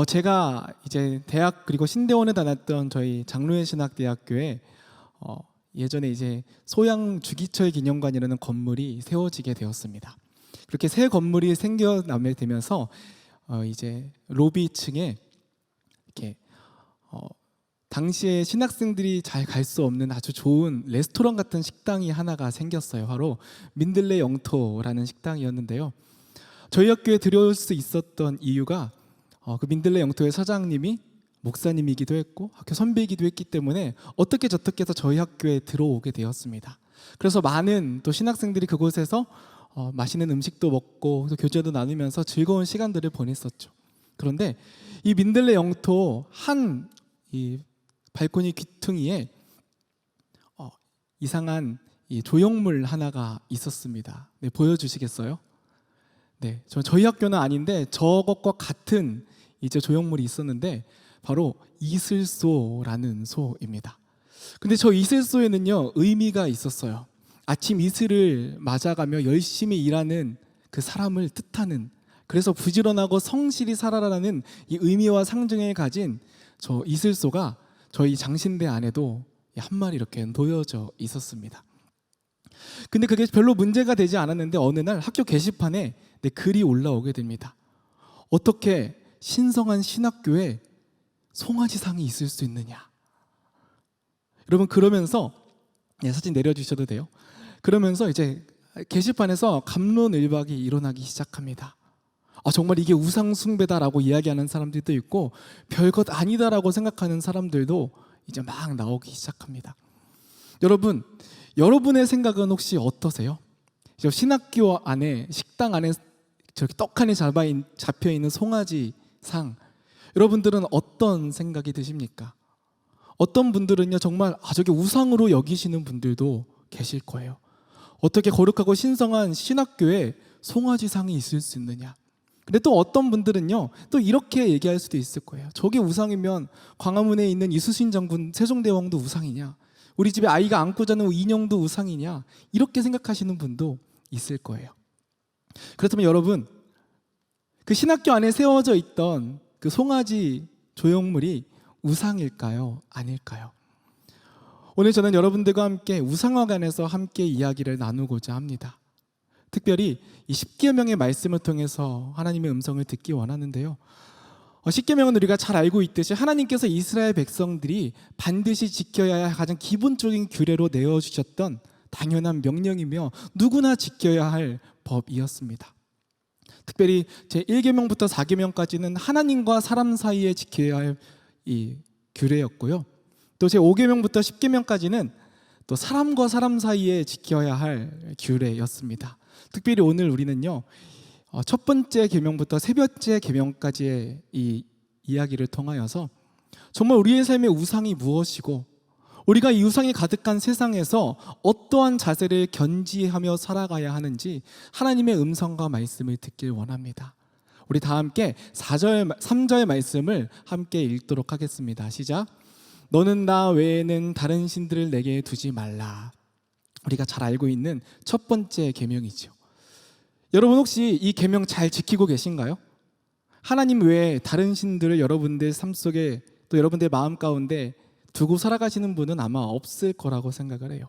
제가 이제 대학 그리고 신대원에 다녔던 저희 장로회 신학대학교에 예전에 이제 소양 주기철 기념관이라는 건물이 세워지게 되었습니다. 그렇게 새 건물이 생겨나게 되면서 이제 로비층에 이렇게 당시에 신학생들이 잘 갈 수 없는 아주 좋은 레스토랑 같은 식당이 하나가 생겼어요. 바로 민들레 영토라는 식당이었는데요. 저희 학교에 들어올 수 있었던 이유가 그 민들레 영토의 사장님이 목사님이기도 했고 학교 선배이기도 했기 때문에 어떻게 저떻게 해서 저희 학교에 들어오게 되었습니다. 그래서 많은 또 신학생들이 그곳에서 맛있는 음식도 먹고 또 교제도 나누면서 즐거운 시간들을 보냈었죠. 그런데 이 민들레 영토 한 이 발코니 귀퉁이에 이상한 이 조형물 하나가 있었습니다. 네, 보여주시겠어요? 네, 저희 학교는 아닌데 저것과 같은 이제 조형물이 있었는데 바로 이슬소라는 소입니다. 근데 저 이슬소에는요 의미가 있었어요. 아침 이슬을 맞아가며 열심히 일하는 그 사람을 뜻하는, 그래서 부지런하고 성실히 살아라라는 이 의미와 상징을 가진 저 이슬소가 저희 장신대 안에도 한 마리 이렇게 놓여져 있었습니다. 근데 그게 별로 문제가 되지 않았는데 어느 날 학교 게시판에 글이 올라오게 됩니다. 어떻게 신성한 신학교에 송아지상이 있을 수 있느냐. 여러분, 그러면서 사진 내려주셔도 돼요. 그러면서 이제 게시판에서 갑론을박이 일어나기 시작합니다. 정말 이게 우상 숭배다라고 이야기하는 사람들도 있고 별것 아니다라고 생각하는 사람들도 이제 막 나오기 시작합니다. 여러분, 여러분의 생각은 혹시 어떠세요? 신학교 안에, 식당 안에 저렇게 떡하니 잡혀 있는 송아지 상, 여러분들은 어떤 생각이 드십니까? 어떤 분들은요 정말 저게 우상으로 여기시는 분들도 계실 거예요. 어떻게 거룩하고 신성한 신학교에 송아지 상이 있을 수 있느냐? 근데 또 어떤 분들은요 또 이렇게 얘기할 수도 있을 거예요. 저게 우상이면 광화문에 있는 이순신 장군 세종대왕도 우상이냐? 우리 집에 아이가 안고 자는 인형도 우상이냐? 이렇게 생각하시는 분도 있을 거예요. 그렇다면 여러분, 그 신학교 안에 세워져 있던 그 송아지 조형물이 우상일까요? 아닐까요? 오늘 저는 여러분들과 함께 우상과 관해서 함께 이야기를 나누고자 합니다. 특별히 이 십계명의 말씀을 통해서 하나님의 음성을 듣기 원하는데요. 십계명은 우리가 잘 알고 있듯이 하나님께서 이스라엘 백성들이 반드시 지켜야 할 가장 기본적인 규례로 내어주셨던 당연한 명령이며 누구나 지켜야 할 법이었습니다. 특별히 제1계명부터 4계명까지는 하나님과 사람 사이에 지켜야 할 이 규례였고요. 또 제5계명부터 10계명까지는 또 사람과 사람 사이에 지켜야 할 규례였습니다. 특별히 오늘 우리는요 첫 번째 계명부터 세 번째 계명까지의 이 이야기를 통하여서 정말 우리의 삶의 우상이 무엇이고 우리가 이 우상이 가득한 세상에서 어떠한 자세를 견지하며 살아가야 하는지 하나님의 음성과 말씀을 듣길 원합니다. 우리 다 함께 3절 말씀을 함께 읽도록 하겠습니다. 시작. 너는 나 외에는 다른 신들을 내게 두지 말라. 우리가 잘 알고 있는 첫 번째 계명이죠. 여러분, 혹시 이 계명 잘 지키고 계신가요? 하나님 외에 다른 신들을 여러분들 삶 속에 또 여러분들 마음 가운데 두고 살아가시는 분은 아마 없을 거라고 생각을 해요.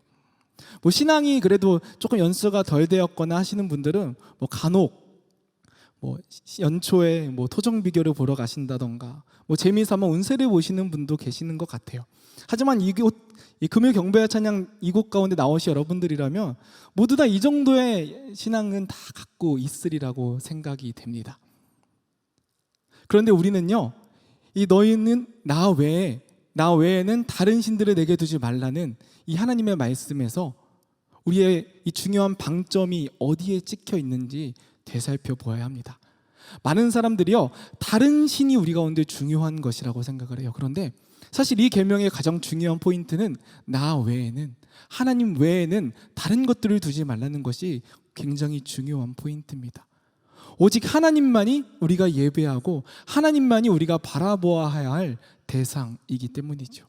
신앙이 그래도 조금 연수가 덜 되었거나 하시는 분들은 간혹 연초에 토정 비교를 보러 가신다던가 재미삼아 운세를 보시는 분도 계시는 것 같아요. 하지만 이 금요 경배와 찬양 이곳 가운데 나오신 여러분들이라면 모두 다 이 정도의 신앙은 다 갖고 있으리라고 생각이 됩니다. 그런데 우리는요 너희는 나 외에는 다른 신들을 내게 두지 말라는 이 하나님의 말씀에서 우리의 이 중요한 방점이 어디에 찍혀 있는지 되살펴 보아야 합니다. 많은 사람들이요 다른 신이 우리 가운데 중요한 것이라고 생각을 해요. 그런데 사실 이 계명의 가장 중요한 포인트는 나 외에는, 하나님 외에는 다른 것들을 두지 말라는 것이 굉장히 중요한 포인트입니다. 오직 하나님만이 우리가 예배하고 하나님만이 우리가 바라보아야 할 대상이기 때문이죠.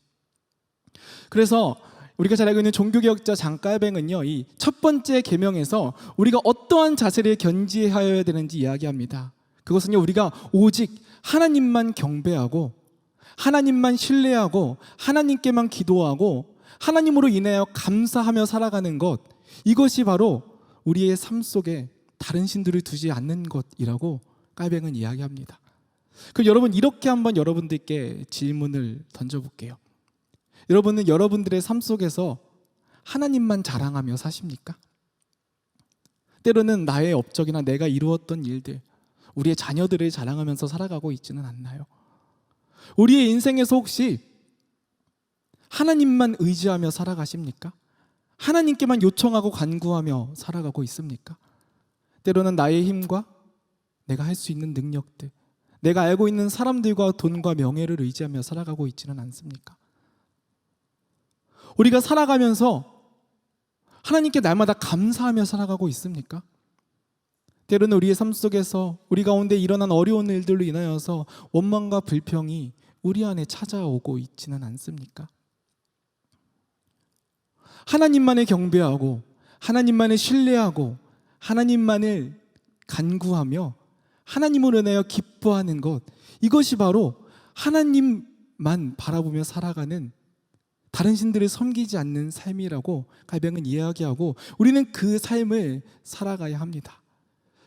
그래서 우리가 잘 알고 있는 종교개혁자 장깔뱅은요 이 첫 번째 계명에서 우리가 어떠한 자세를 견지하여야 되는지 이야기합니다. 그것은요, 우리가 오직 하나님만 경배하고 하나님만 신뢰하고 하나님께만 기도하고 하나님으로 인하여 감사하며 살아가는 것, 이것이 바로 우리의 삶 속에 다른 신들을 두지 않는 것이라고 깔뱅은 이야기합니다. 그럼 여러분, 이렇게 한번 여러분들께 질문을 던져볼게요. 여러분은 여러분들의 삶 속에서 하나님만 자랑하며 사십니까? 때로는 나의 업적이나 내가 이루었던 일들, 우리의 자녀들을 자랑하면서 살아가고 있지는 않나요? 우리의 인생에서 혹시 하나님만 의지하며 살아가십니까? 하나님께만 요청하고 간구하며 살아가고 있습니까? 때로는 나의 힘과 내가 할 수 있는 능력들, 내가 알고 있는 사람들과 돈과 명예를 의지하며 살아가고 있지는 않습니까? 우리가 살아가면서 하나님께 날마다 감사하며 살아가고 있습니까? 때로는 우리의 삶 속에서 우리 가운데 일어난 어려운 일들로 인하여서 원망과 불평이 우리 안에 찾아오고 있지는 않습니까? 하나님만을 경배하고 하나님만을 신뢰하고 하나님만을 간구하며 하나님으로 인하여 기뻐하는 것, 이것이 바로 하나님만 바라보며 살아가는, 다른 신들을 섬기지 않는 삶이라고 갈병은 이야기하고 우리는 그 삶을 살아가야 합니다.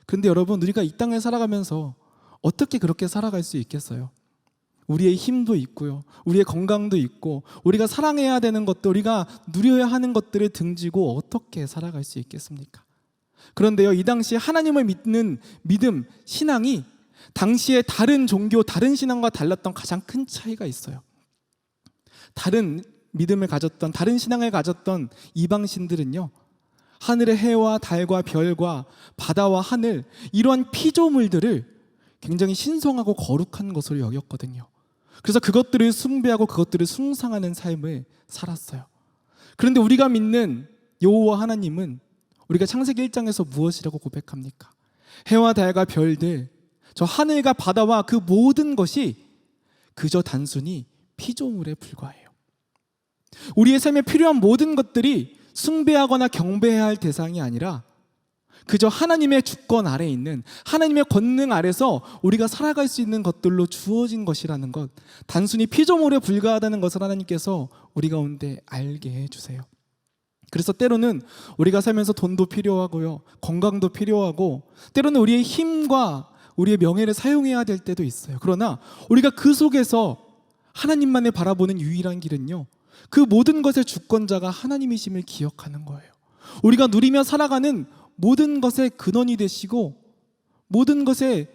그런데 여러분, 우리가 이 땅에 살아가면서 어떻게 그렇게 살아갈 수 있겠어요? 우리의 힘도 있고요, 우리의 건강도 있고, 우리가 사랑해야 되는 것도, 우리가 누려야 하는 것들을 등지고 어떻게 살아갈 수 있겠습니까? 그런데요, 이 당시 하나님을 믿는 믿음, 신앙이 당시에 다른 종교, 다른 신앙과 달랐던 가장 큰 차이가 있어요. 다른 믿음을 가졌던, 다른 신앙을 가졌던 이방신들은요, 하늘의 해와 달과 별과 바다와 하늘, 이러한 피조물들을 굉장히 신성하고 거룩한 것으로 여겼거든요. 그래서 그것들을 숭배하고 그것들을 숭상하는 삶을 살았어요. 그런데 우리가 믿는 여호와 하나님은 우리가 창세기 1장에서 무엇이라고 고백합니까? 해와 달과 별들, 저 하늘과 바다와 그 모든 것이 그저 단순히 피조물에 불과해요. 우리의 삶에 필요한 모든 것들이 숭배하거나 경배해야 할 대상이 아니라 그저 하나님의 주권 아래에 있는, 하나님의 권능 아래서 우리가 살아갈 수 있는 것들로 주어진 것이라는 것, 단순히 피조물에 불과하다는 것을 하나님께서 우리 가운데 알게 해주세요. 그래서 때로는 우리가 살면서 돈도 필요하고요, 건강도 필요하고, 때로는 우리의 힘과 우리의 명예를 사용해야 될 때도 있어요. 그러나 우리가 그 속에서 하나님만을 바라보는 유일한 길은요, 그 모든 것의 주권자가 하나님이심을 기억하는 거예요. 우리가 누리며 살아가는 모든 것의 근원이 되시고 모든 것의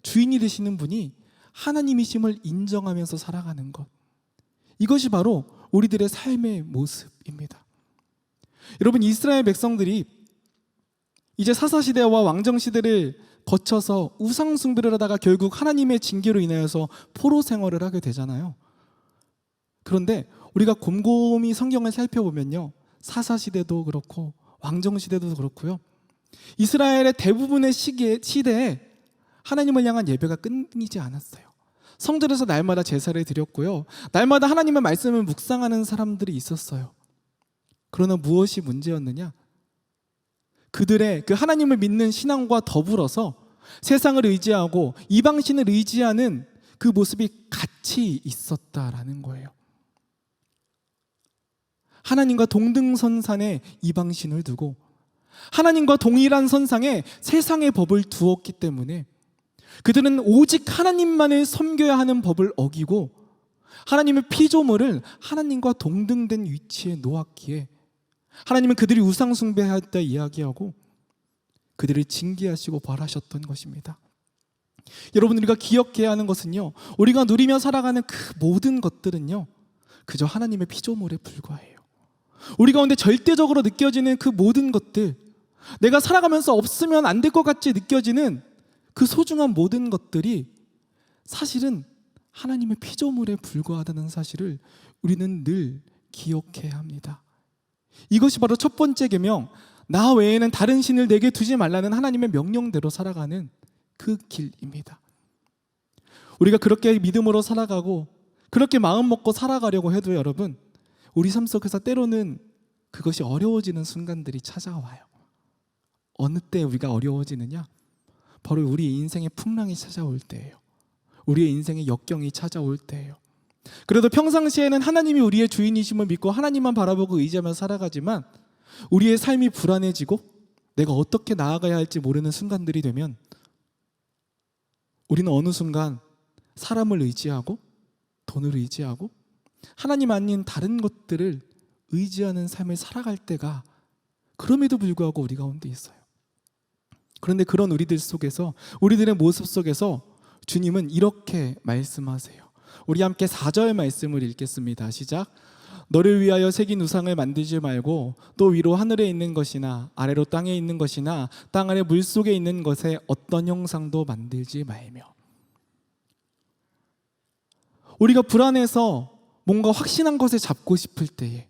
주인이 되시는 분이 하나님이심을 인정하면서 살아가는 것, 이것이 바로 우리들의 삶의 모습입니다. 여러분, 이스라엘 백성들이 이제 사사시대와 왕정시대를 거쳐서 우상숭배를 하다가 결국 하나님의 징계로 인하여서 포로 생활을 하게 되잖아요. 그런데 우리가 곰곰이 성경을 살펴보면요, 사사시대도 그렇고 왕정시대도 그렇고요, 이스라엘의 대부분의 시대에 하나님을 향한 예배가 끊이지 않았어요. 성전에서 날마다 제사를 드렸고요, 날마다 하나님의 말씀을 묵상하는 사람들이 있었어요. 그러나 무엇이 문제였느냐? 그들의 그 하나님을 믿는 신앙과 더불어서 세상을 의지하고 이방신을 의지하는 그 모습이 같이 있었다라는 거예요. 하나님과 동등선상에 이방신을 두고 하나님과 동일한 선상에 세상의 법을 두었기 때문에 그들은 오직 하나님만을 섬겨야 하는 법을 어기고 하나님의 피조물을 하나님과 동등된 위치에 놓았기에 하나님은 그들이 우상 숭배할 때 이야기하고 그들을 징계하시고 벌하셨던 것입니다. 여러분, 우리가 기억해야 하는 것은요, 우리가 누리며 살아가는 그 모든 것들은요, 그저 하나님의 피조물에 불과해요. 우리 가운데 절대적으로 느껴지는 그 모든 것들, 내가 살아가면서 없으면 안 될 것 같이 느껴지는 그 소중한 모든 것들이 사실은 하나님의 피조물에 불과하다는 사실을 우리는 늘 기억해야 합니다. 이것이 바로 첫 번째 계명, 나 외에는 다른 신을 내게 두지 말라는 하나님의 명령대로 살아가는 그 길입니다. 우리가 그렇게 믿음으로 살아가고 그렇게 마음 먹고 살아가려고 해도 여러분, 우리 삶 속에서 때로는 그것이 어려워지는 순간들이 찾아와요. 어느 때 우리가 어려워지느냐? 바로 우리의 인생의 풍랑이 찾아올 때예요. 우리의 인생의 역경이 찾아올 때예요. 그래도 평상시에는 하나님이 우리의 주인이심을 믿고 하나님만 바라보고 의지하며 살아가지만 우리의 삶이 불안해지고 내가 어떻게 나아가야 할지 모르는 순간들이 되면 우리는 어느 순간 사람을 의지하고 돈을 의지하고 하나님 아닌 다른 것들을 의지하는 삶을 살아갈 때가 그럼에도 불구하고 우리 가운데 있어요. 그런데 그런 우리들 속에서, 우리들의 모습 속에서 주님은 이렇게 말씀하세요. 우리 함께 4절 말씀을 읽겠습니다. 시작. 너를 위하여 새긴 우상을 만들지 말고 또 위로 하늘에 있는 것이나 아래로 땅에 있는 것이나 땅 아래 물속에 있는 것에 어떤 형상도 만들지 말며. 우리가 불안해서 뭔가 확신한 것에 잡고 싶을 때에,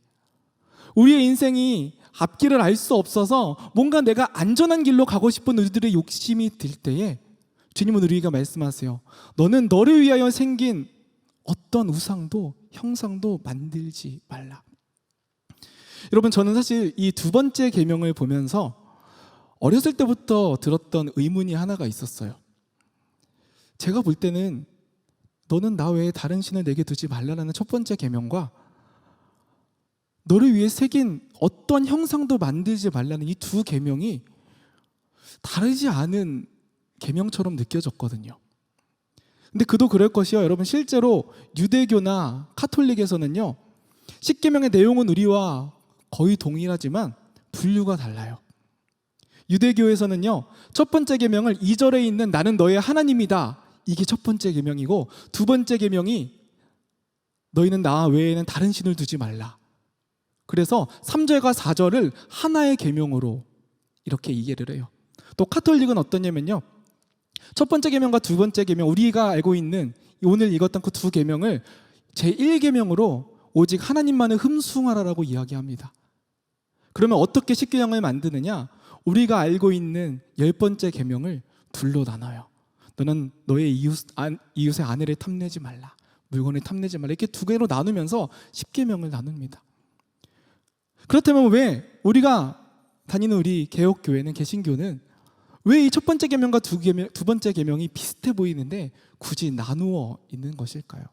우리의 인생이 앞길을 알 수 없어서 뭔가 내가 안전한 길로 가고 싶은 우리들의 욕심이 들 때에 주님은 우리에게 말씀하세요. 너는 너를 위하여 생긴 어떤 우상도 형상도 만들지 말라. 여러분, 저는 사실 이 두 번째 계명을 보면서 어렸을 때부터 들었던 의문이 하나가 있었어요. 제가 볼 때는 너는 나 외에 다른 신을 내게 두지 말라라는 첫 번째 계명과 너를 위해 새긴 어떤 형상도 만들지 말라는 이 두 계명이 다르지 않은 계명처럼 느껴졌거든요. 근데 그도 그럴 것이요. 여러분, 실제로 유대교나 카톨릭에서는요, 십계명의 내용은 우리와 거의 동일하지만 분류가 달라요. 유대교에서는요, 첫 번째 계명을 2절에 있는 나는 너의 하나님이다, 이게 첫 번째 계명이고, 두 번째 계명이 너희는 나 외에는 다른 신을 두지 말라. 그래서 3절과 4절을 하나의 계명으로 이렇게 이해를 해요. 또 카톨릭은 어떠냐면요, 첫 번째 계명과 두 번째 계명, 우리가 알고 있는 오늘 읽었던 그 두 계명을 제1계명으로 오직 하나님만을 흠숭하라라고 이야기합니다. 그러면 어떻게 십계명을 만드느냐? 우리가 알고 있는 10번째 계명을 둘로 나눠요. 너는 너의 이웃의 아내를 탐내지 말라, 물건을 탐내지 말라, 이렇게 두 개로 나누면서 십계명을 나눕니다. 그렇다면 왜 우리가 다니는 우리 개혁교회는, 개신교는 왜 이 첫 번째 계명과 두 번째 계명이 비슷해 보이는데 굳이 나누어 있는 것일까요?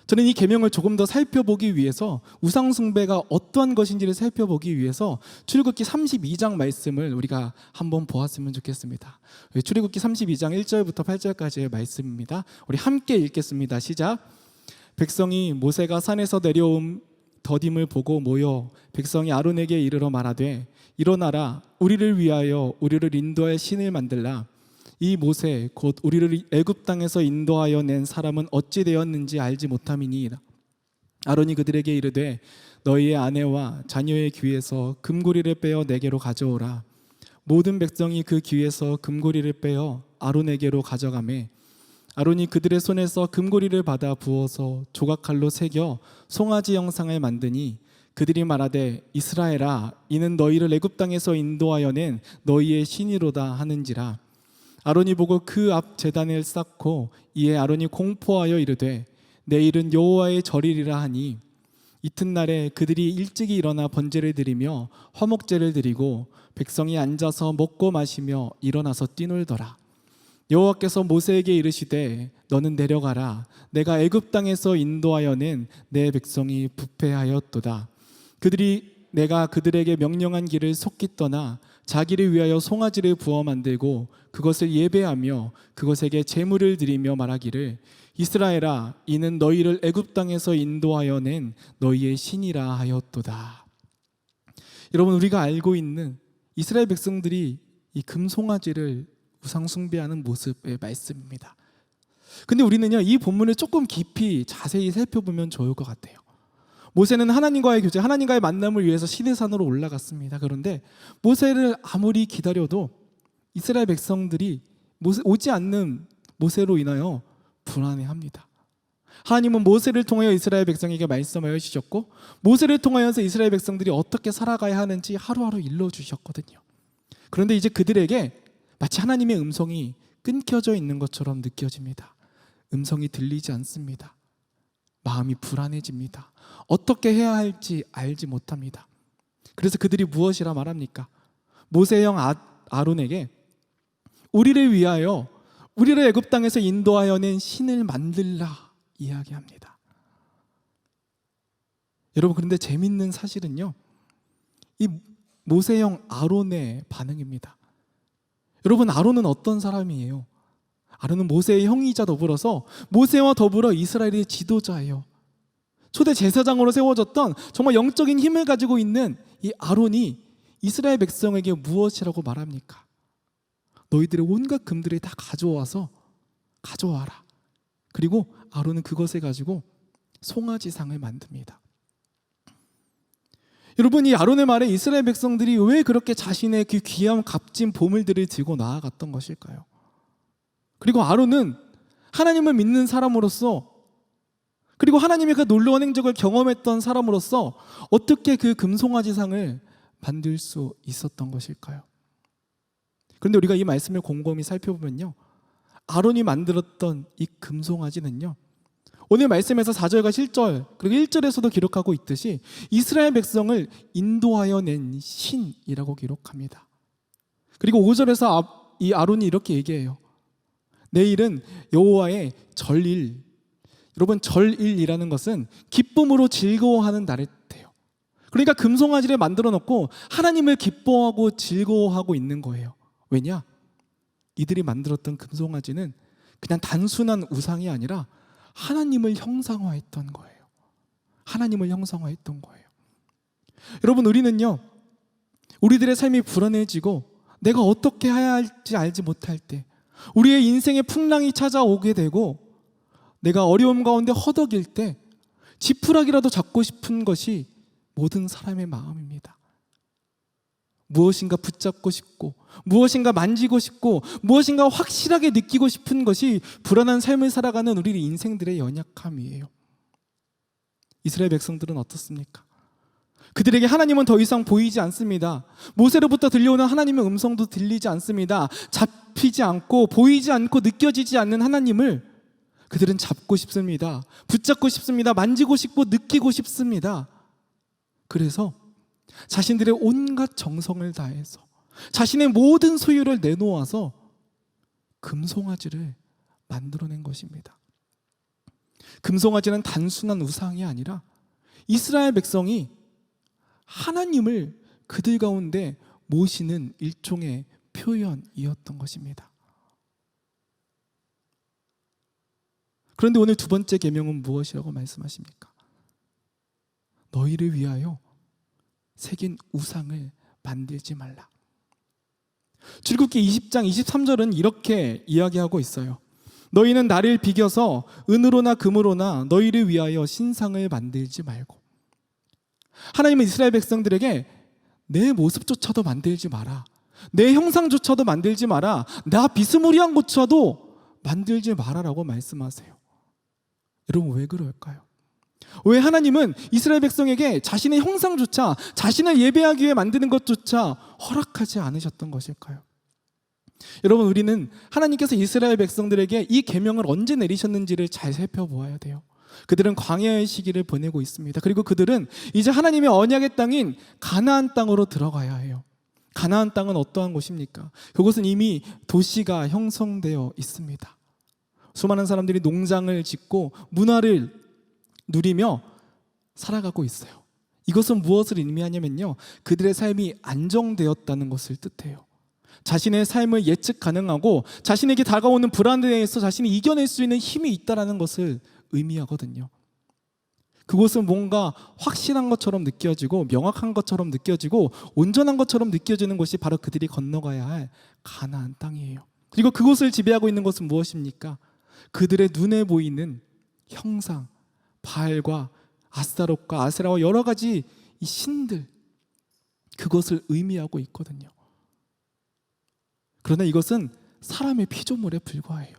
저는 이 계명을 조금 더 살펴보기 위해서, 우상 숭배가 어떠한 것인지를 살펴보기 위해서 출애굽기 32장 말씀을 우리가 한번 보았으면 좋겠습니다. 출애굽기 32장 1절부터 8절까지의 말씀입니다. 우리 함께 읽겠습니다. 시작. 백성이 모세가 산에서 내려온 더딤을 보고 모여 백성이 아론에게 이르러 말하되 일어나라, 우리를 위하여 우리를 인도할 신을 만들라. 이 모세 곧 우리를 애굽 땅에서 인도하여 낸 사람은 어찌 되었는지 알지 못함이니. 아론이 그들에게 이르되 너희의 아내와 자녀의 귀에서 금고리를 빼어 내게로 가져오라. 모든 백성이 그 귀에서 금고리를 빼어 아론에게로 가져가매 아론이 그들의 손에서 금고리를 받아 부어서 조각칼로 새겨 송아지 형상을 만드니 그들이 말하되 이스라엘아, 이는 너희를 애굽 땅에서 인도하여 낸 너희의 신이로다 하는지라. 아론이 보고 그 앞 제단을 쌓고 이에 아론이 공포하여 이르되 내일은 여호와의 절이리라 하니 이튿날에 그들이 일찍이 일어나 번제를 드리며 화목제를 드리고 백성이 앉아서 먹고 마시며 일어나서 뛰놀더라. 여호와께서 모세에게 이르시되 너는 내려가라. 내가 애굽 땅에서 인도하여 낸 내 백성이 부패하였도다. 그들이 내가 그들에게 명령한 길을 속히 떠나 자기를 위하여 송아지를 부어 만들고 그것을 예배하며 그것에게 제물을 드리며 말하기를 이스라엘아, 이는 너희를 애굽 땅에서 인도하여 낸 너희의 신이라 하였도다. 여러분, 우리가 알고 있는 이스라엘 백성들이 이 금송아지를 우상 숭배하는 모습의 말씀입니다. 근데 우리는요, 이 본문을 조금 깊이 자세히 살펴보면 좋을 것 같아요. 모세는 하나님과의 교제, 하나님과의 만남을 위해서 시내산으로 올라갔습니다. 그런데 모세를 아무리 기다려도 이스라엘 백성들이 오지 않는 모세로 인하여 불안해합니다. 하나님은 모세를 통하여 이스라엘 백성에게 말씀하여 주셨고 모세를 통하여서 이스라엘 백성들이 어떻게 살아가야 하는지 하루하루 일러주셨거든요. 그런데 이제 그들에게 마치 하나님의 음성이 끊겨져 있는 것처럼 느껴집니다. 음성이 들리지 않습니다. 마음이 불안해집니다. 어떻게 해야 할지 알지 못합니다. 그래서 그들이 무엇이라 말합니까? 모세의 형 아론에게 우리를 위하여 우리를 애굽 땅에서 인도하여 낸 신을 만들라 이야기합니다. 여러분, 그런데 재밌는 사실은요, 이 모세형 아론의 반응입니다. 여러분, 아론은 어떤 사람이에요? 아론은 모세의 형이자 더불어서 모세와 더불어 이스라엘의 지도자예요. 초대 제사장으로 세워졌던 정말 영적인 힘을 가지고 있는 이 아론이 이스라엘 백성에게 무엇이라고 말합니까? 너희들의 온갖 금들을 다 가져와라. 그리고 아론은 그것을 가지고 송아지상을 만듭니다. 여러분, 이 아론의 말에 이스라엘 백성들이 왜 그렇게 자신의 그 귀한 값진 보물들을 들고 나아갔던 것일까요? 그리고 아론은 하나님을 믿는 사람으로서, 그리고 하나님의 그 놀라운 행적을 경험했던 사람으로서 어떻게 그 금송아지상을 만들 수 있었던 것일까요? 그런데 우리가 이 말씀을 곰곰이 살펴보면요, 아론이 만들었던 이 금송아지는요, 오늘 말씀에서 4절과 7절 그리고 1절에서도 기록하고 있듯이 이스라엘 백성을 인도하여 낸 신이라고 기록합니다. 그리고 5절에서 이 아론이 이렇게 얘기해요. 내일은 여호와의 절일. 여러분, 절일이라는 것은 기쁨으로 즐거워하는 날을 뜻해요. 그러니까 금송아지를 만들어 놓고 하나님을 기뻐하고 즐거워하고 있는 거예요. 왜냐? 이들이 만들었던 금송아지는 그냥 단순한 우상이 아니라 하나님을 형상화했던 거예요. 하나님을 형상화했던 거예요. 여러분, 우리는요, 우리들의 삶이 불안해지고 내가 어떻게 해야 할지 알지 못할 때, 우리의 인생의 풍랑이 찾아오게 되고 내가 어려움 가운데 허덕일 때 지푸라기라도 잡고 싶은 것이 모든 사람의 마음입니다. 무엇인가 붙잡고 싶고, 무엇인가 만지고 싶고, 무엇인가 확실하게 느끼고 싶은 것이 불안한 삶을 살아가는 우리 인생들의 연약함이에요. 이스라엘 백성들은 어떻습니까? 그들에게 하나님은 더 이상 보이지 않습니다. 모세로부터 들려오는 하나님의 음성도 들리지 않습니다. 잡히지 않고 보이지 않고 느껴지지 않는 하나님을 그들은 잡고 싶습니다. 붙잡고 싶습니다. 만지고 싶고 느끼고 싶습니다. 그래서 자신들의 온갖 정성을 다해서 자신의 모든 소유를 내놓아서 금송아지를 만들어낸 것입니다. 금송아지는 단순한 우상이 아니라 이스라엘 백성이 하나님을 그들 가운데 모시는 일종의 표현이었던 것입니다. 그런데 오늘 두 번째 계명은 무엇이라고 말씀하십니까? 너희를 위하여 새긴 우상을 만들지 말라. 출애굽기 20장 23절은 이렇게 이야기하고 있어요. 너희는 나를 비겨서 은으로나 금으로나 너희를 위하여 신상을 만들지 말고. 하나님은 이스라엘 백성들에게 내 모습조차도 만들지 마라, 내 형상조차도 만들지 마라, 나 비스무리한 것조차도 만들지 마라라고 말씀하세요. 여러분, 왜 그럴까요? 왜 하나님은 이스라엘 백성에게 자신의 형상조차, 자신을 예배하기 위해 만드는 것조차 허락하지 않으셨던 것일까요? 여러분, 우리는 하나님께서 이스라엘 백성들에게 이 계명을 언제 내리셨는지를 잘 살펴보아야 돼요. 그들은 광야의 시기를 보내고 있습니다. 그리고 그들은 이제 하나님의 언약의 땅인 가나안 땅으로 들어가야 해요. 가나안 땅은 어떠한 곳입니까? 그곳은 이미 도시가 형성되어 있습니다. 수많은 사람들이 농장을 짓고 문화를 누리며 살아가고 있어요. 이것은 무엇을 의미하냐면요, 그들의 삶이 안정되었다는 것을 뜻해요. 자신의 삶을 예측 가능하고 자신에게 다가오는 불안에 대해서 자신이 이겨낼 수 있는 힘이 있다는 것을 의미하거든요. 그곳은 뭔가 확실한 것처럼 느껴지고 명확한 것처럼 느껴지고 온전한 것처럼 느껴지는 곳이 바로 그들이 건너가야 할 가나안 땅이에요. 그리고 그곳을 지배하고 있는 것은 무엇입니까? 그들의 눈에 보이는 형상, 바알과 아스타롯과 아세라와 여러 가지 이 신들, 그것을 의미하고 있거든요. 그러나 이것은 사람의 피조물에 불과해요.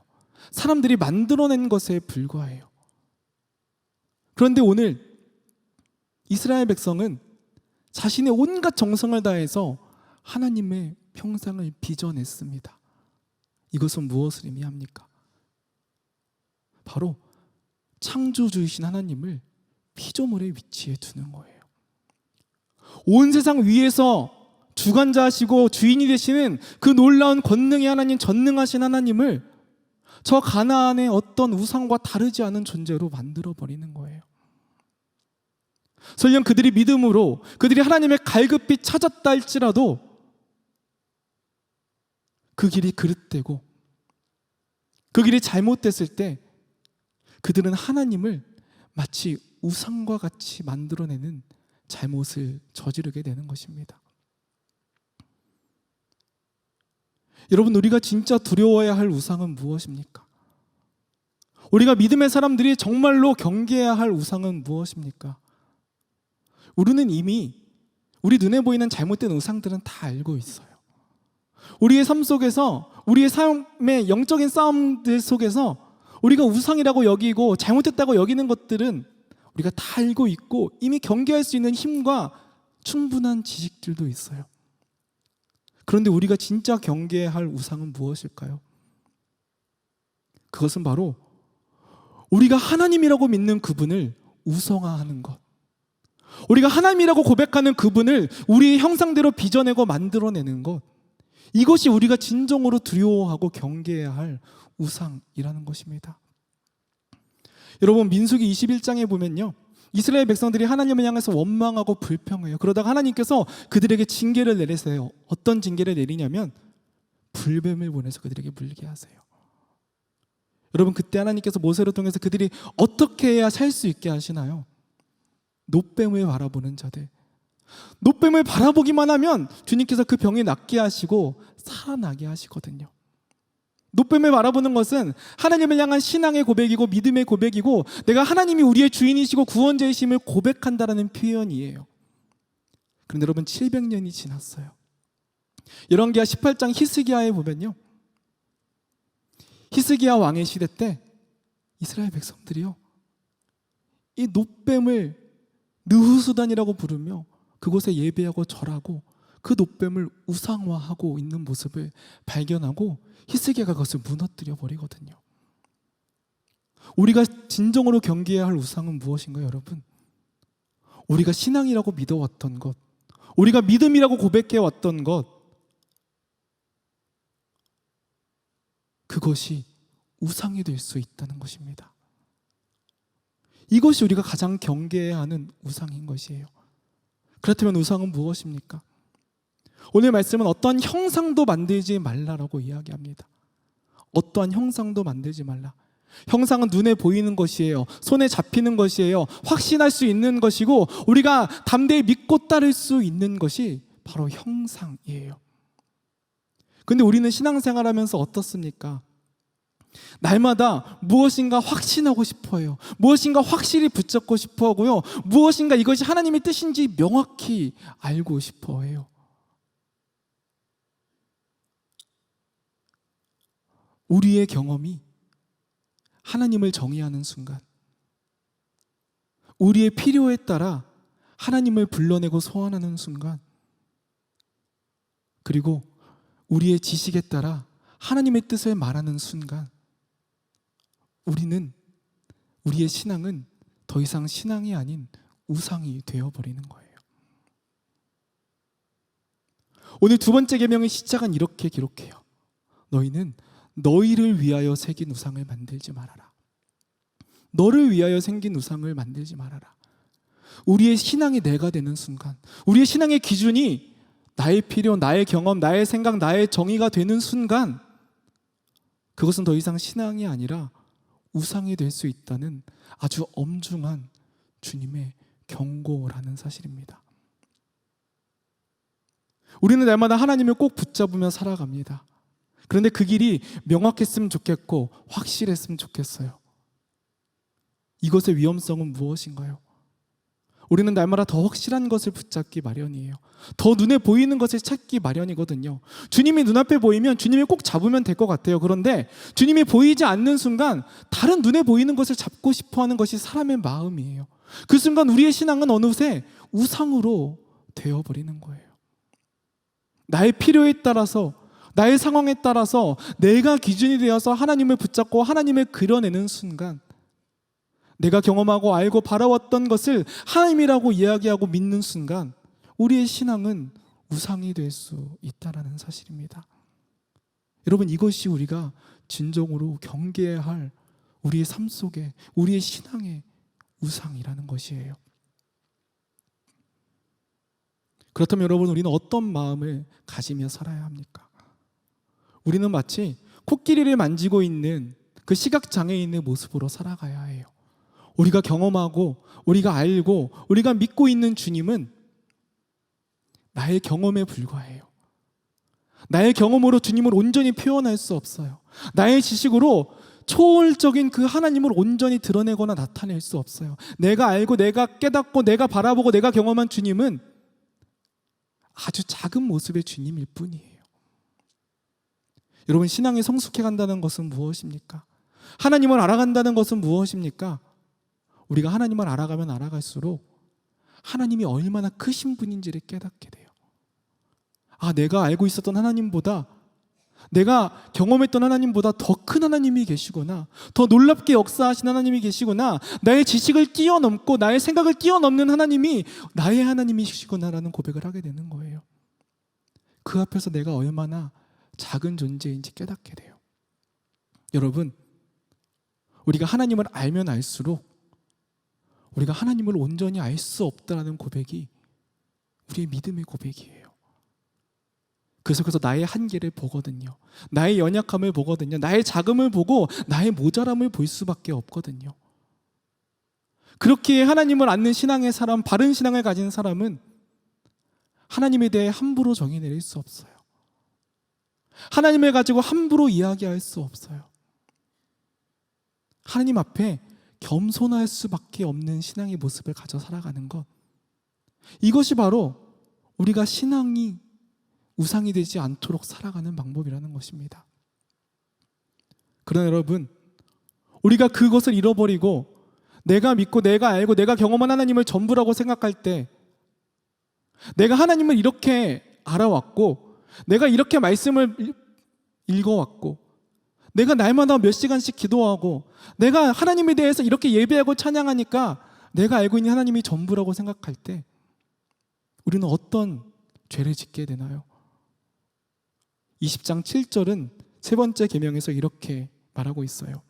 사람들이 만들어낸 것에 불과해요. 그런데 오늘 이스라엘 백성은 자신의 온갖 정성을 다해서 하나님의 형상을 빚어냈습니다. 이것은 무엇을 의미합니까? 바로 창조주이신 하나님을 피조물의 위치에 두는 거예요. 온 세상 위에서 주관자시고 주인이 되시는 그 놀라운 권능의 하나님, 전능하신 하나님을 저 가나안의 어떤 우상과 다르지 않은 존재로 만들어버리는 거예요. 설령 그들이 믿음으로 그들이 하나님의 갈급히 찾았다 할지라도 그 길이 그릇되고 그 길이 잘못됐을 때 그들은 하나님을 마치 우상과 같이 만들어내는 잘못을 저지르게 되는 것입니다. 여러분, 우리가 진짜 두려워해야 할 우상은 무엇입니까? 우리가 믿음의 사람들이 정말로 경계해야 할 우상은 무엇입니까? 우리는 이미 우리 눈에 보이는 잘못된 우상들은 다 알고 있어요. 우리의 삶 속에서, 우리의 삶의 영적인 싸움들 속에서 우리가 우상이라고 여기고 잘못됐다고 여기는 것들은 우리가 다 알고 있고 이미 경계할 수 있는 힘과 충분한 지식들도 있어요. 그런데 우리가 진짜 경계해야 할 우상은 무엇일까요? 그것은 바로 우리가 하나님이라고 믿는 그분을 우상화하는 것, 우리가 하나님이라고 고백하는 그분을 우리의 형상대로 빚어내고 만들어내는 것, 이것이 우리가 진정으로 두려워하고 경계해야 할 우상이라는 것입니다. 여러분, 민수기 21장에 보면요, 이스라엘 백성들이 하나님을 향해서 원망하고 불평해요. 그러다가 하나님께서 그들에게 징계를 내리세요. 어떤 징계를 내리냐면 불뱀을 보내서 그들에게 물게 하세요. 여러분, 그때 하나님께서 모세를 통해서 그들이 어떻게 해야 살 수 있게 하시나요? 놋뱀을 바라보는 자들, 놋뱀을 바라보기만 하면 주님께서 그 병이 낫게 하시고 살아나게 하시거든요. 놋뱀을 바라보는 것은 하나님을 향한 신앙의 고백이고 믿음의 고백이고 내가 하나님이 우리의 주인이시고 구원자이심을 고백한다는 표현이에요. 그런데 여러분, 700년이 지났어요. 열왕기하 18장 히스기야에 보면요, 히스기야 왕의 시대 때 이스라엘 백성들이요, 이 놋뱀을 느후수단이라고 부르며 그곳에 예배하고 절하고 그 놋뱀을 우상화하고 있는 모습을 발견하고 히스기야가 그것을 무너뜨려 버리거든요. 우리가 진정으로 경계해야 할 우상은 무엇인가요, 여러분? 우리가 신앙이라고 믿어왔던 것, 우리가 믿음이라고 고백해왔던 것, 그것이 우상이 될 수 있다는 것입니다. 이것이 우리가 가장 경계해야 하는 우상인 것이에요. 그렇다면 우상은 무엇입니까? 오늘 말씀은 어떠한 형상도 만들지 말라라고 이야기합니다. 어떠한 형상도 만들지 말라. 형상은 눈에 보이는 것이에요. 손에 잡히는 것이에요. 확신할 수 있는 것이고 우리가 담대히 믿고 따를 수 있는 것이 바로 형상이에요. 근데 우리는 신앙생활하면서 어떻습니까? 날마다 무엇인가 확신하고 싶어요. 무엇인가 확실히 붙잡고 싶어 하고요, 무엇인가 이것이 하나님의 뜻인지 명확히 알고 싶어 해요. 우리의 경험이 하나님을 정의하는 순간, 우리의 필요에 따라 하나님을 불러내고 소환하는 순간, 그리고 우리의 지식에 따라 하나님의 뜻을 말하는 순간, 우리의 신앙은 더 이상 신앙이 아닌 우상이 되어버리는 거예요. 오늘 두 번째 계명의 시작은 이렇게 기록해요. 너희는 너희를 위하여 새긴 우상을 만들지 말아라. 너를 위하여 생긴 우상을 만들지 말아라. 우리의 신앙이 내가 되는 순간, 우리의 신앙의 기준이 나의 필요, 나의 경험, 나의 생각, 나의 정의가 되는 순간, 그것은 더 이상 신앙이 아니라 우상이 될 수 있다는 아주 엄중한 주님의 경고라는 사실입니다. 우리는 날마다 하나님을 꼭 붙잡으며 살아갑니다. 그런데 그 길이 명확했으면 좋겠고 확실했으면 좋겠어요. 이것의 위험성은 무엇인가요? 우리는 날마다 더 확실한 것을 붙잡기 마련이에요. 더 눈에 보이는 것을 찾기 마련이거든요. 주님이 눈앞에 보이면 주님이 꼭 잡으면 될 것 같아요. 그런데 주님이 보이지 않는 순간 다른 눈에 보이는 것을 잡고 싶어하는 것이 사람의 마음이에요. 그 순간 우리의 신앙은 어느새 우상으로 되어버리는 거예요. 나의 필요에 따라서, 나의 상황에 따라서 내가 기준이 되어서 하나님을 붙잡고 하나님을 그려내는 순간, 내가 경험하고 알고 바라왔던 것을 하나님이라고 이야기하고 믿는 순간 우리의 신앙은 우상이 될 수 있다라는 사실입니다. 여러분, 이것이 우리가 진정으로 경계해야 할 우리의 삶 속에 우리의 신앙의 우상이라는 것이에요. 그렇다면 여러분, 우리는 어떤 마음을 가지며 살아야 합니까? 우리는 마치 코끼리를 만지고 있는 그 시각장애인의 모습으로 살아가야 해요. 우리가 경험하고 우리가 알고 우리가 믿고 있는 주님은 나의 경험에 불과해요. 나의 경험으로 주님을 온전히 표현할 수 없어요. 나의 지식으로 초월적인 그 하나님을 온전히 드러내거나 나타낼 수 없어요. 내가 알고 내가 깨닫고 내가 바라보고 내가 경험한 주님은 아주 작은 모습의 주님일 뿐이에요. 여러분, 신앙이 성숙해 간다는 것은 무엇입니까? 하나님을 알아간다는 것은 무엇입니까? 우리가 하나님을 알아가면 알아갈수록 하나님이 얼마나 크신 분인지를 깨닫게 돼요. 아, 내가 알고 있었던 하나님보다, 내가 경험했던 하나님보다 더 큰 하나님이 계시구나, 더 놀랍게 역사하신 하나님이 계시구나, 나의 지식을 뛰어넘고 나의 생각을 뛰어넘는 하나님이 나의 하나님이시구나라는 고백을 하게 되는 거예요. 그 앞에서 내가 얼마나 작은 존재인지 깨닫게 돼요. 여러분, 우리가 하나님을 알면 알수록 우리가 하나님을 온전히 알 수 없다는 고백이 우리의 믿음의 고백이에요. 그래서 나의 한계를 보거든요. 나의 연약함을 보거든요. 나의 작음을 보고 나의 모자람을 볼 수밖에 없거든요. 그렇게 하나님을 아는 신앙의 사람, 바른 신앙을 가진 사람은 하나님에 대해 함부로 정의 내릴 수 없어요. 하나님을 가지고 함부로 이야기할 수 없어요. 하나님 앞에 겸손할 수밖에 없는 신앙의 모습을 가져 살아가는 것, 이것이 바로 우리가 신앙이 우상이 되지 않도록 살아가는 방법이라는 것입니다. 그러나 여러분, 우리가 그것을 잃어버리고 내가 믿고 내가 알고 내가 경험한 하나님을 전부라고 생각할 때, 내가 하나님을 이렇게 알아왔고 내가 이렇게 말씀을 읽어왔고 내가 날마다 몇 시간씩 기도하고 내가 하나님에 대해서 이렇게 예배하고 찬양하니까 내가 알고 있는 하나님이 전부라고 생각할 때 우리는 어떤 죄를 짓게 되나요? 20장 7절은 세 번째 계명에서 이렇게 말하고 있어요.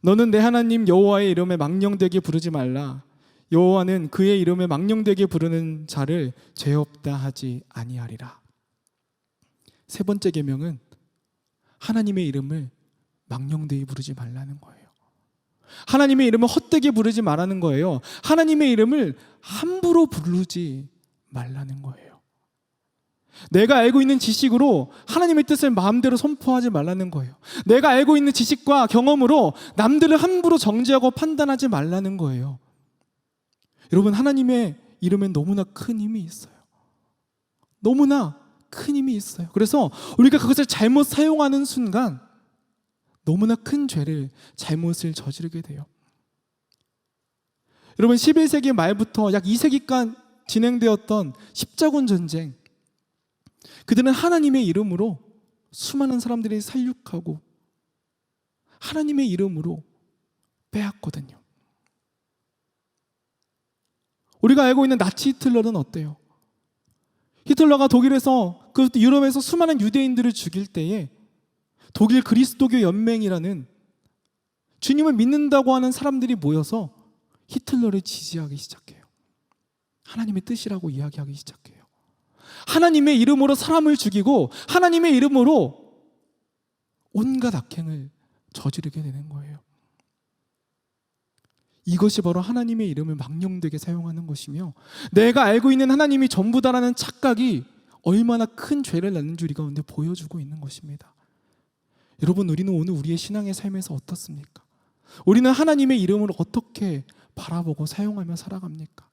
너는 내 하나님 여호와의 이름에 망령되게 부르지 말라. 여호와는 그의 이름에 망령되게 부르는 자를 죄 없다 하지 아니하리라. 세 번째 계명은 하나님의 이름을 망령되이 부르지 말라는 거예요. 하나님의 이름을 헛되게 부르지 말라는 거예요. 하나님의 이름을 함부로 부르지 말라는 거예요. 내가 알고 있는 지식으로 하나님의 뜻을 마음대로 선포하지 말라는 거예요. 내가 알고 있는 지식과 경험으로 남들을 함부로 정죄하고 판단하지 말라는 거예요. 여러분, 하나님의 이름엔 너무나 큰 힘이 있어요. 너무나 큰 힘이 있어요. 그래서 우리가 그것을 잘못 사용하는 순간 너무나 큰 죄를, 잘못을 저지르게 돼요. 여러분, 11세기 말부터 약 2세기간 진행되었던 십자군 전쟁, 그들은 하나님의 이름으로 수많은 사람들이 살육하고 하나님의 이름으로 빼앗거든요. 우리가 알고 있는 나치 히틀러는 어때요? 히틀러가 독일에서, 그 유럽에서 수많은 유대인들을 죽일 때에 독일 그리스도교 연맹이라는 주님을 믿는다고 하는 사람들이 모여서 히틀러를 지지하기 시작해요. 하나님의 뜻이라고 이야기하기 시작해요. 하나님의 이름으로 사람을 죽이고 하나님의 이름으로 온갖 악행을 저지르게 되는 거예요. 이것이 바로 하나님의 이름을 망령되게 사용하는 것이며, 내가 알고 있는 하나님이 전부다라는 착각이 얼마나 큰 죄를 낳는지 우리 가운데 보여주고 있는 것입니다. 여러분, 우리는 오늘 우리의 신앙의 삶에서 어떻습니까? 우리는 하나님의 이름을 어떻게 바라보고 사용하며 살아갑니까?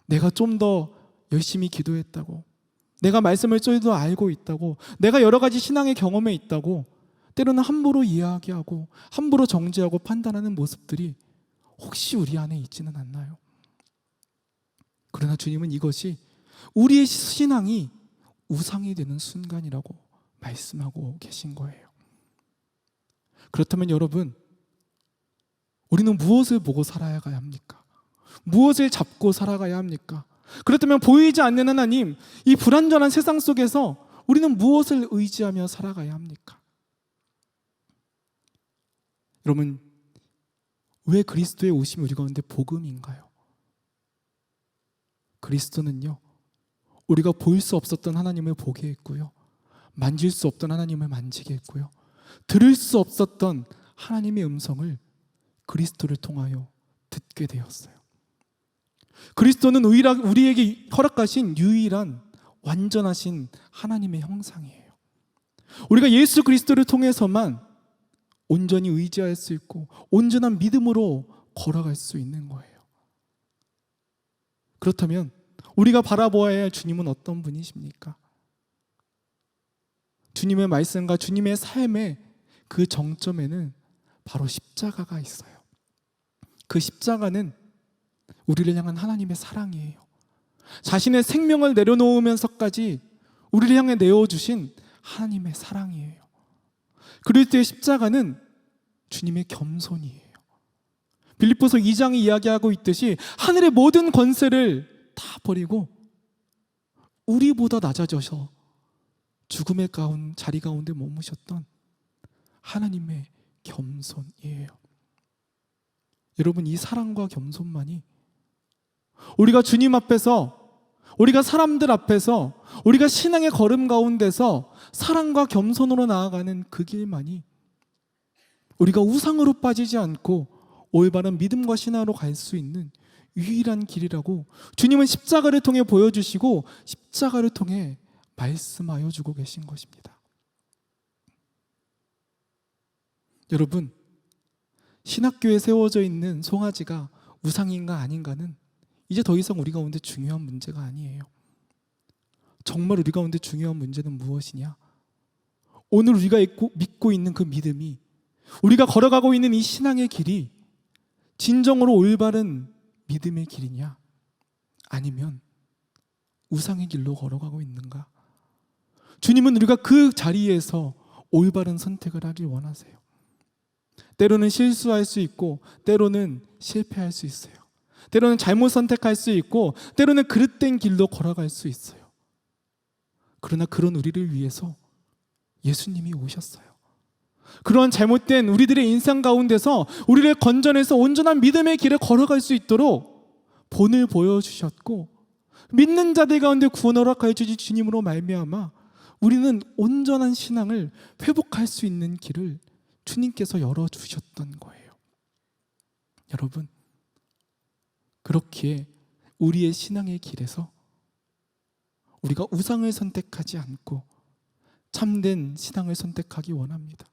내가 좀 더 열심히 기도했다고, 내가 말씀을 좀 더 알고 있다고, 내가 여러 가지 신앙의 경험에 있다고 때로는 함부로 이야기하고 함부로 정죄하고 판단하는 모습들이 혹시 우리 안에 있지는 않나요? 그러나 주님은 이것이 우리의 신앙이 우상이 되는 순간이라고 말씀하고 계신 거예요. 그렇다면 여러분, 우리는 무엇을 보고 살아가야 합니까? 무엇을 잡고 살아가야 합니까? 그렇다면 보이지 않는 하나님, 이 불완전한 세상 속에서 우리는 무엇을 의지하며 살아가야 합니까? 여러분, 왜 그리스도의 오심이 우리 가운데 복음인가요? 그리스도는요, 우리가 볼 수 없었던 하나님을 보게 했고요, 만질 수 없던 하나님을 만지게 했고요, 들을 수 없었던 하나님의 음성을 그리스도를 통하여 듣게 되었어요. 그리스도는 우리에게 허락하신 유일한 완전하신 하나님의 형상이에요. 우리가 예수 그리스도를 통해서만 온전히 의지할 수 있고 온전한 믿음으로 걸어갈 수 있는 거예요. 그렇다면 우리가 바라보아야 할 주님은 어떤 분이십니까? 주님의 말씀과 주님의 삶의 그 정점에는 바로 십자가가 있어요. 그 십자가는 우리를 향한 하나님의 사랑이에요. 자신의 생명을 내려놓으면서까지 우리를 향해 내어주신 하나님의 사랑이에요. 그리스도의 십자가는 주님의 겸손이에요. 빌립보서 2장이 이야기하고 있듯이 하늘의 모든 권세를 다 버리고 우리보다 낮아져서 죽음의 자리 가운데 머무셨던 하나님의 겸손이에요. 여러분, 이 사랑과 겸손만이 우리가 주님 앞에서, 우리가 사람들 앞에서, 우리가 신앙의 걸음 가운데서 사랑과 겸손으로 나아가는 그 길만이 우리가 우상으로 빠지지 않고 올바른 믿음과 신앙으로 갈 수 있는 유일한 길이라고 주님은 십자가를 통해 보여주시고 십자가를 통해 말씀하여 주고 계신 것입니다. 여러분, 신학교에 세워져 있는 송아지가 우상인가 아닌가는 이제 더 이상 우리 가운데 중요한 문제가 아니에요. 정말 우리 가운데 중요한 문제는 무엇이냐? 오늘 우리가 믿고 있는 그 믿음이, 우리가 걸어가고 있는 이 신앙의 길이 진정으로 올바른 믿음의 길이냐, 아니면 우상의 길로 걸어가고 있는가? 주님은 우리가 그 자리에서 올바른 선택을 하길 원하세요. 때로는 실수할 수 있고 때로는 실패할 수 있어요. 때로는 잘못 선택할 수 있고 때로는 그릇된 길로 걸어갈 수 있어요. 그러나 그런 우리를 위해서 예수님이 오셨어요. 그런 잘못된 우리들의 인생 가운데서 우리를 건져내서 온전한 믿음의 길을 걸어갈 수 있도록 본을 보여주셨고, 믿는 자들 가운데 구원 허락하여 주신 주님으로 말미암아 우리는 온전한 신앙을 회복할 수 있는 길을 주님께서 열어주셨던 거예요. 여러분, 그렇기에 우리의 신앙의 길에서 우리가 우상을 선택하지 않고 참된 신앙을 선택하기 원합니다.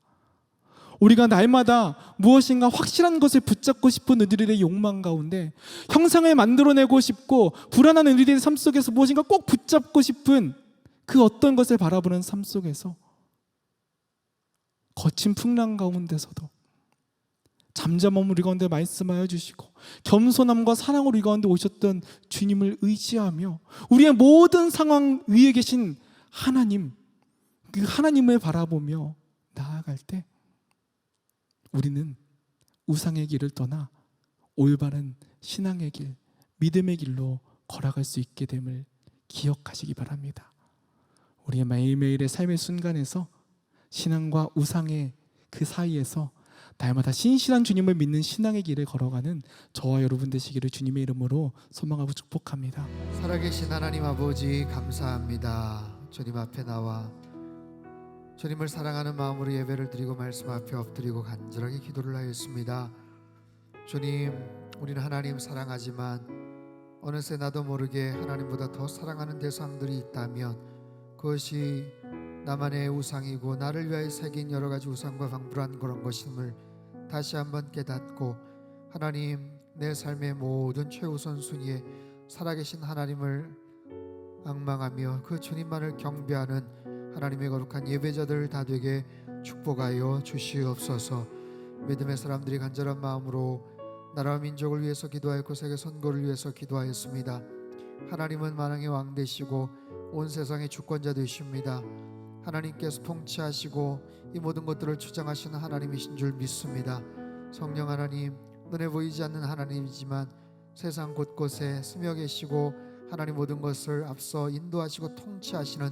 우리가 날마다 무엇인가 확실한 것을 붙잡고 싶은 우리들의 욕망 가운데, 형상을 만들어내고 싶고 불안한 우리들의 삶 속에서 무엇인가 꼭 붙잡고 싶은 그 어떤 것을 바라보는 삶 속에서 거친 풍랑 가운데서도 잠잠함 우리 가운데 말씀하여 주시고 겸손함과 사랑으로 우리 가운데 오셨던 주님을 의지하며 우리의 모든 상황 위에 계신 하나님, 그 하나님을 바라보며 나아갈 때 우리는 우상의 길을 떠나 올바른 신앙의 길, 믿음의 길로 걸어갈 수 있게 됨을 기억하시기 바랍니다. 우리의 매일매일의 삶의 순간에서 신앙과 우상의 그 사이에서 날마다 신실한 주님을 믿는 신앙의 길을 걸어가는 저와 여러분 되시기를 주님의 이름으로 소망하고 축복합니다. 살아계신 하나님 아버지, 감사합니다. 주님 앞에 나와 주님을 사랑하는 마음으로 예배를 드리고 말씀 앞에 엎드리고 간절하게 기도를 하였습니다. 주님, 우리는 하나님 사랑하지만 어느새 나도 모르게 하나님보다 더 사랑하는 대상들이 있다면 그것이 나만의 우상이고 나를 위하여 새긴 여러 가지 우상과 방불한 그런 것임을 다시 한번 깨닫고, 하나님, 내 삶의 모든 최우선 순위에 살아계신 하나님을 앙망하며 그 주님만을 경배하는 하나님의 거룩한 예배자들 다 되게 축복하여 주시옵소서. 믿음의 사람들이 간절한 마음으로 나라와 민족을 위해서 기도하였고 세계 선거를 위해서 기도하였습니다. 하나님은 만왕의 왕 되시고 온 세상의 주권자 되십니다. 하나님께서 통치하시고 이 모든 것들을 주장하시는 하나님이신 줄 믿습니다. 성령 하나님, 눈에 보이지 않는 하나님이지만 세상 곳곳에 스며 계시고 하나님 모든 것을 앞서 인도하시고 통치하시는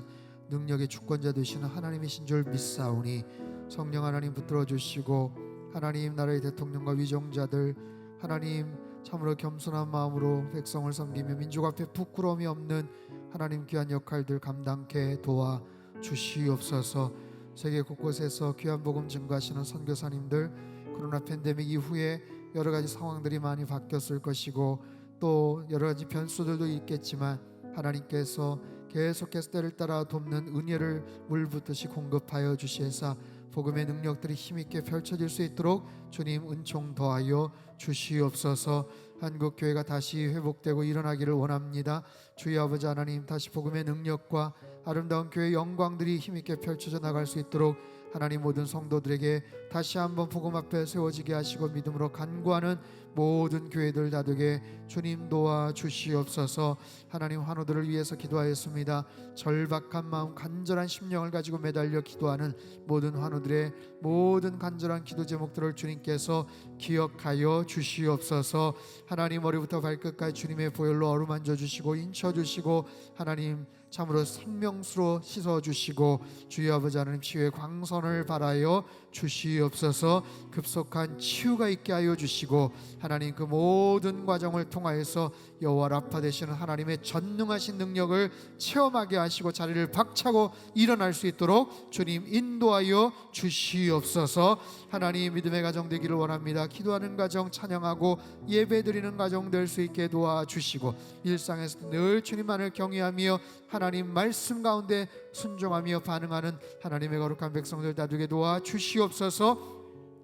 능력의 주권자 되시는 하나님이신 줄 믿사오니 성령 하나님 붙들어 주시고 하나님 나라의 대통령과 위정자들 하나님 참으로 겸손한 마음으로 백성을 섬기며 민족 앞에 부끄러움이 없는 하나님 귀한 역할들 감당케 도와 주시옵소서. 세계 곳곳에서 귀한 복음 증거하시는 선교사님들 코로나 팬데믹 이후에 여러 가지 상황들이 많이 바뀌었을 것이고 또 여러 가지 변수들도 있겠지만 하나님께서 계속해서 때를 따라 돕는 은혜를 물붓듯이 공급하여 주시사 복음의 능력들이 힘있게 펼쳐질 수 있도록 주님 은총 더하여 주시옵소서. 한국교회가 다시 회복되고 일어나기를 원합니다. 주의 아버지 하나님 다시 복음의 능력과 아름다운 교회의 영광들이 힘있게 펼쳐져 나갈 수 있도록 하나님 모든 성도들에게 다시 한번 복음 앞에 세워지게 하시고 믿음으로 간구하는 모든 교회들 다 되게 주님 도와 주시옵소서. 하나님 환우들을 위해서 기도하였습니다. 절박한 마음 간절한 심령을 가지고 매달려 기도하는 모든 환우들의 모든 간절한 기도 제목들을 주님께서 기억하여 주시옵소서. 하나님 머리부터 발끝까지 주님의 보혈로 어루만져 주시고 인쳐 주시고 하나님 참으로 생명수로 씻어주시고 주의 아버지 하나님 치유의 광선을 발하여 주시옵소서. 급속한 치유가 있게 하여 주시고 하나님 그 모든 과정을 통하여서 여호와 라파 되시는 하나님의 전능하신 능력을 체험하게 하시고 자리를 박차고 일어날 수 있도록 주님 인도하여 주시옵소서. 하나님 믿음의 가정 되기를 원합니다. 기도하는 가정, 찬양하고 예배드리는 가정 될 수 있게 도와주시고 일상에서 늘 주님만을 경외하며 하나님 말씀 가운데 순종하며 반응하는 하나님의 거룩한 백성들 다 되게 도와주시옵소서.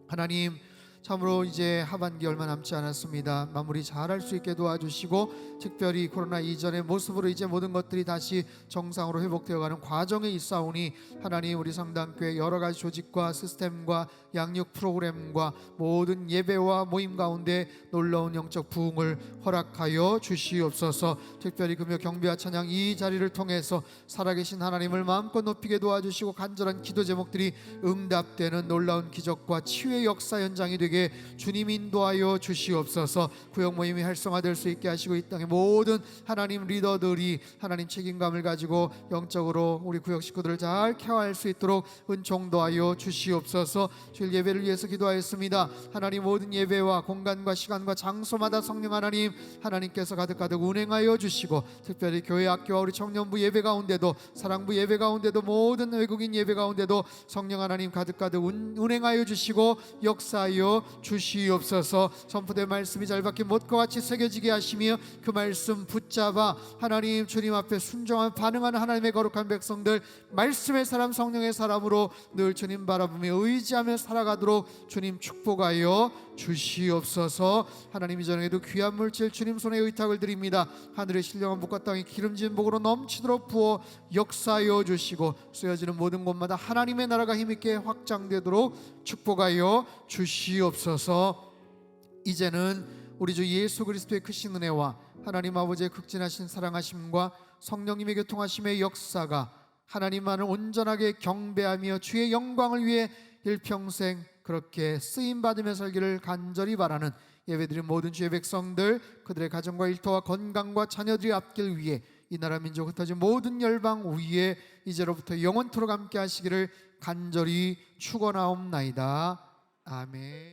하나님 참으로 이제 하반기 얼마 남지 않았습니다. 마무리 잘할 수 있게 도와주시고 특별히 코로나 이전의 모습으로 이제 모든 것들이 다시 정상으로 회복되어가는 과정에 있사오니 하나님 우리 성당교회 여러 가지 조직과 시스템과 양육 프로그램과 모든 예배와 모임 가운데 놀라운 영적 부흥을 허락하여 주시옵소서. 특별히 금요 경배와 찬양 이 자리를 통해서 살아계신 하나님을 마음껏 높이게 도와주시고 간절한 기도 제목들이 응답되는 놀라운 기적과 치유의 역사 현장이 되게 주님 인도하여 주시옵소서. 구역 모임이 활성화될 수 있게 하시고 이 땅의 모든 하나님 리더들이 하나님 책임감을 가지고 영적으로 우리 구역 식구들을 잘 케어할 수 있도록 은총 도하여 주시옵소서. 주일 예배를 위해서 기도하였습니다. 하나님 모든 예배와 공간과 시간과 장소마다 성령 하나님 하나님께서 가득가득 운행하여 주시고 특별히 교회 학교와 우리 청년부 예배 가운데도 사랑부 예배 가운데도 모든 외국인 예배 가운데도 성령 하나님 가득가득 운행하여 주시고 역사하여 주시옵소서. 선포된 말씀이 잘 박힌 못과 같이 새겨지게 하시며 그 말씀 붙잡아 하나님 주님 앞에 순종한 반응하는 하나님의 거룩한 백성들 말씀의 사람 성령의 사람으로 늘 주님 바라보며 의지하며 살아가도록 주님 축복하여 주시옵소서. 하나님 이전에도 귀한 물질 주님 손에 의탁을 드립니다. 하늘의 신령한 복과 땅의 기름진 복으로 넘치도록 부어 역사하여 주시고 쓰여지는 모든 곳마다 하나님의 나라가 힘있게 확장되도록 축복하여 주시옵소서. 이제는 우리 주 예수 그리스도의 크신 은혜와 하나님 아버지의 극진하신 사랑하심과 성령님의 교통하심의 역사가 하나님만을 온전하게 경배하며 주의 영광을 위해 일평생 그렇게 쓰임받으며 살기를 간절히 바라는 예배드린 모든 주의 백성들 그들의 가정과 일터와 건강과 자녀들의 앞길 위해 이 나라 민족 흩어진 모든 열방 위에 이제로부터 영원토록 함께 하시기를 간절히 축원하옵나이다. 아멘.